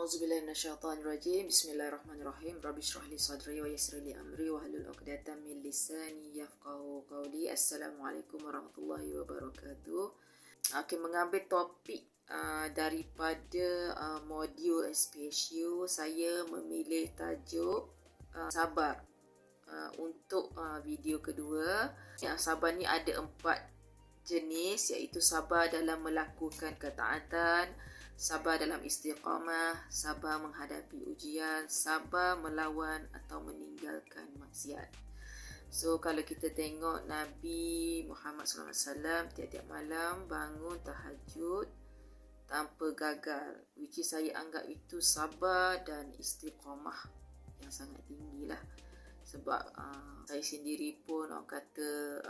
A'udzubillahi minasyaitonirrajim. Bismillahirrahmanirrahim. Rabbi shrah li sadri wa yassir li amri wa hlul 'uqdatam min lisani yafqahu qawli. Assalamualaikum warahmatullahi wabarakatuh. Okey, mengambil topik daripada modul SPSU, saya memilih tajuk sabar untuk video kedua. Sabar ni ada 4 jenis, iaitu sabar dalam melakukan ketaatan, sabar dalam istiqamah, sabar menghadapi ujian, sabar melawan atau meninggalkan maksiat. So kalau kita tengok Nabi Muhammad SAW tiap-tiap malam bangun tahajud tanpa gagal, which is saya anggap itu sabar dan istiqamah yang sangat tinggi lah. Sebab saya sendiri pun orang kata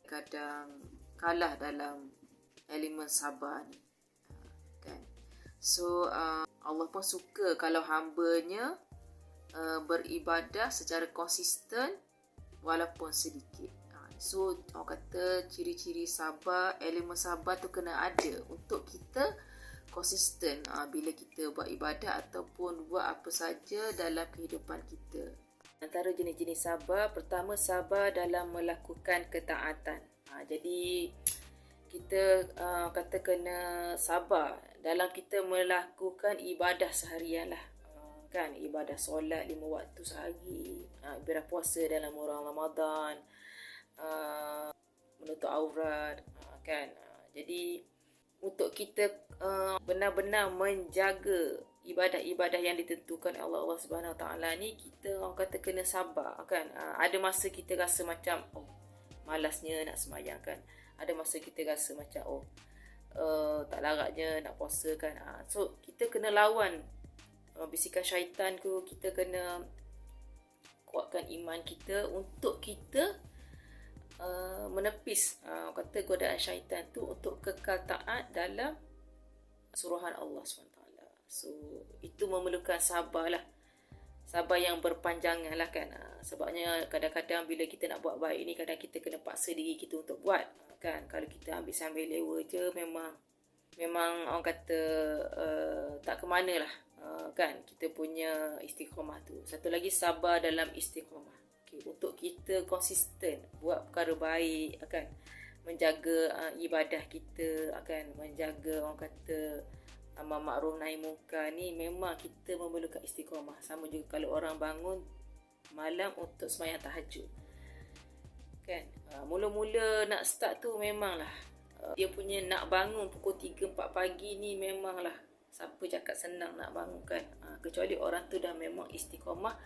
kadang kalah dalam elemen sabar ni. Kan? So Allah pun suka kalau hamba-Nya beribadah secara konsisten walaupun sedikit. So orang kata ciri-ciri sabar, elemen sabar tu kena ada untuk kita konsisten bila kita buat ibadah ataupun buat apa saja dalam kehidupan kita. Antara jenis-jenis sabar, pertama sabar dalam melakukan ketaatan. Jadi kita kata kena sabar dalam kita melakukan ibadah seharian lah. Kan, ibadah solat 5 waktu sehari, ibadah puasa dalam bulan Ramadan, menutup aurat, kan. Jadi untuk kita benar-benar menjaga ibadah-ibadah yang ditentukan Allah Subhanahu Taala ni, kita orang kata kena sabar, kan. Ada masa kita rasa macam malasnya nak sembahyang, kan. Ada masa kita rasa macam tak laratnya nak puasa, kan. So kita kena lawan bisikan syaitan tu, kita kena kuatkan iman kita untuk kita menepis kata godaan syaitan tu untuk kekal taat dalam suruhan Allah SWT. So itu memerlukan sabar lah, sabar yang berpanjangan lah, kan. Sebabnya kadang-kadang bila kita nak buat baik ni, kadang kita kena paksa diri kita untuk buat, kan. Kalau kita ambil sambil lewa je, memang orang kata tak ke mana lah, kan, kita punya istiqamah tu. Satu lagi sabar dalam istiqamah. Okay, untuk kita konsisten buat perkara baik, kan, menjaga ibadah kita, kan, menjaga orang kata amar makruf nahi munkar ni, memang kita memerlukan istiqamah. Sama juga kalau orang bangun malam untuk sembahyang tahajud, kan. Mula-mula nak start tu memanglah dia punya nak bangun pukul 3-4 pagi ni, memanglah siapa cakap senang nak bangun, kan. Kecuali orang tu dah memang istiqamah,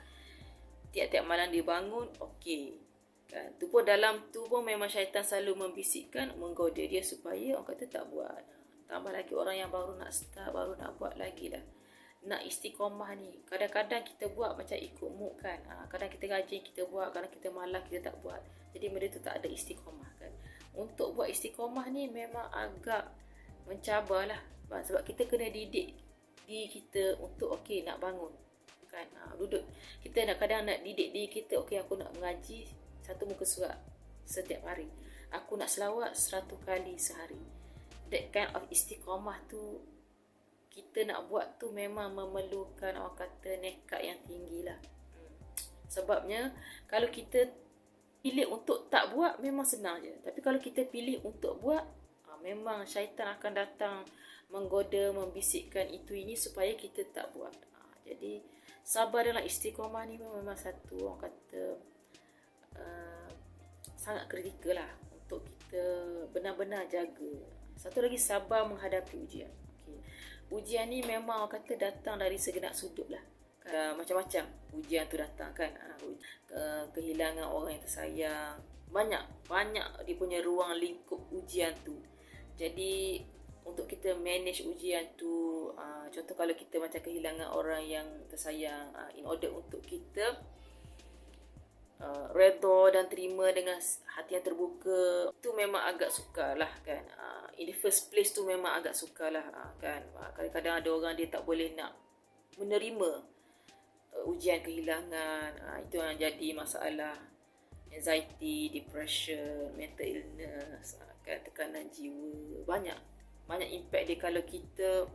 tiap-tiap malam dia bangun, okey, kan. Tu pun dalam tu pun memang syaitan selalu membisikkan, menggoda dia supaya orang kata tak buat. Tambah lagi orang yang baru nak start, baru nak buat lagi lah. Nak istiqamah ni, kadang-kadang kita buat macam ikut mood, kan. Kadang kita rajin kita buat, kadang kita malas kita tak buat. Jadi benda tu tak ada istiqamah, kan. Untuk buat istiqamah ni memang agak mencabar lah. Sebab kita kena didik diri kita untuk okey nak bangun, kan. Duduk, kita kadang nak didik diri kita, okey aku nak mengaji 1 muka surat setiap hari, aku nak selawat 100 kali sehari. That kind of istiqamah tu kita nak buat tu memang memerlukan orang kata nekat yang tinggi lah. Sebabnya kalau kita pilih untuk tak buat memang senang je, tapi kalau kita pilih untuk buat, memang syaitan akan datang menggoda, membisikkan itu ini supaya kita tak buat. Jadi sabar dalam istiqamah ni memang satu orang kata sangat kritikal lah untuk kita benar-benar jaga. Satu lagi sabar menghadapi ujian. Okay. Ujian ni memang orang kata datang dari segenap sudut lah. Macam-macam ujian tu datang, kan. Kehilangan orang yang tersayang, banyak dia punya ruang lingkup ujian tu. Jadi untuk kita manage ujian tu, contoh kalau kita macam kehilangan orang yang tersayang, in order untuk kita redha dan terima dengan hati yang terbuka, tu memang agak sukar lah, kan. In the first place tu memang agak sukar lah, kan. Kadang-kadang ada orang dia tak boleh nak menerima ujian kehilangan. Itu yang jadi masalah, anxiety, depression, mental illness, kan, tekanan jiwa. Banyak impact dia kalau kita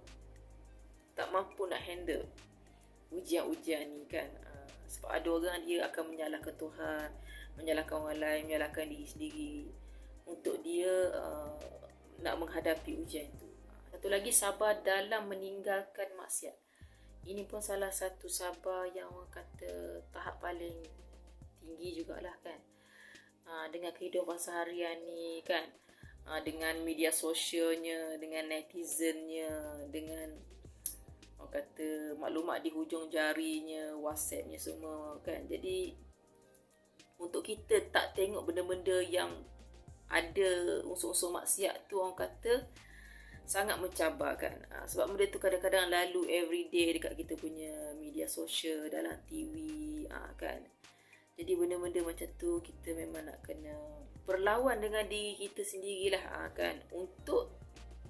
tak mampu nak handle ujian-ujian ni kan. Sebab ada orang dia akan menyalahkan Tuhan, menyalahkan orang lain, menyalahkan diri sendiri untuk dia nak menghadapi ujian itu. Satu lagi, sabar dalam meninggalkan maksiat. Ini pun salah satu sabar yang orang kata tahap paling tinggi jugalah kan. Dengan kehidupan seharian ni kan, dengan media sosialnya, dengan netizennya, dengan orang kata maklumat di hujung jarinya, WhatsAppnya semua kan. Jadi untuk kita tak tengok benda-benda yang ada unsur-unsur maksiat tu, orang kata sangat mencabarkan. Sebab benda tu kadang-kadang lalu everyday dekat kita punya media sosial, dalam TV kan. Jadi benda-benda macam tu kita memang nak kena berlawan dengan diri kita sendirilah kan, untuk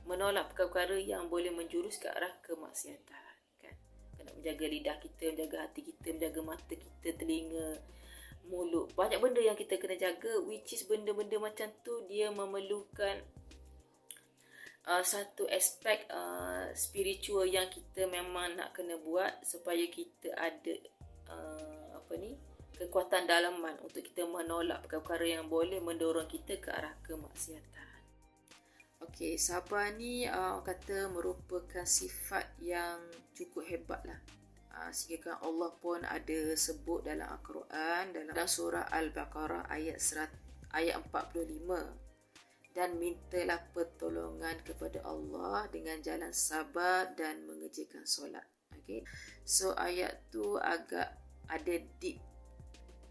menolak perkara-perkara yang boleh menjurus ke arah kemaksiatan kan. Kena menjaga lidah kita, menjaga hati kita, menjaga mata kita, telinga, mulut. Banyak benda yang kita kena jaga, which is benda-benda macam tu dia memerlukan satu aspek spiritual yang kita memang nak kena buat supaya kita ada kekuatan dalaman untuk kita menolak perkara-perkara yang boleh mendorong kita ke arah kemaksiatan. Okey, sabar ni kata merupakan sifat yang cukup hebat lah. Sehingga Allah pun ada sebut dalam Al-Quran, dalam surah Al-Baqarah ayat 45. Dan mintalah pertolongan kepada Allah dengan jalan sabar dan mengerjakan solat. Okay. So ayat tu agak ada deep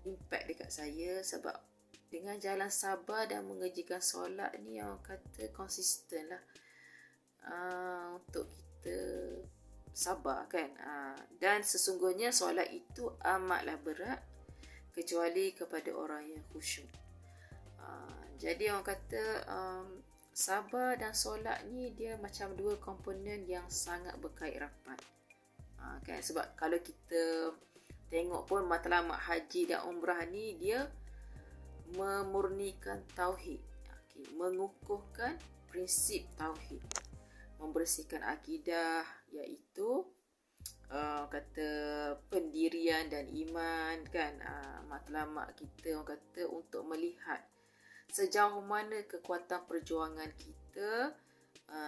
impact dekat saya, sebab dengan jalan sabar dan mengerjakan solat ni orang kata konsisten lah untuk kita sabar kan. Dan sesungguhnya solat itu amatlah berat kecuali kepada orang yang khusyuk. Jadi orang kata sabar dan solat ni dia macam dua komponen yang sangat berkait rapat. Kan? Sebab kalau kita tengok pun matlamat haji dan umrah ni dia memurnikan tauhid, mengukuhkan prinsip tauhid, membersihkan akidah, iaitu kata pendirian dan iman kan. Matlamat kita orang kata untuk melihat sejauh mana kekuatan perjuangan kita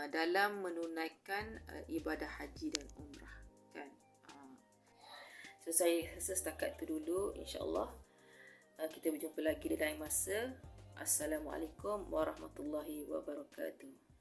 dalam menunaikan ibadah haji dan umrah kan. So saya rasa setakat tu dulu, insya-Allah kita berjumpa lagi di lain masa. Assalamualaikum warahmatullahi wabarakatuh.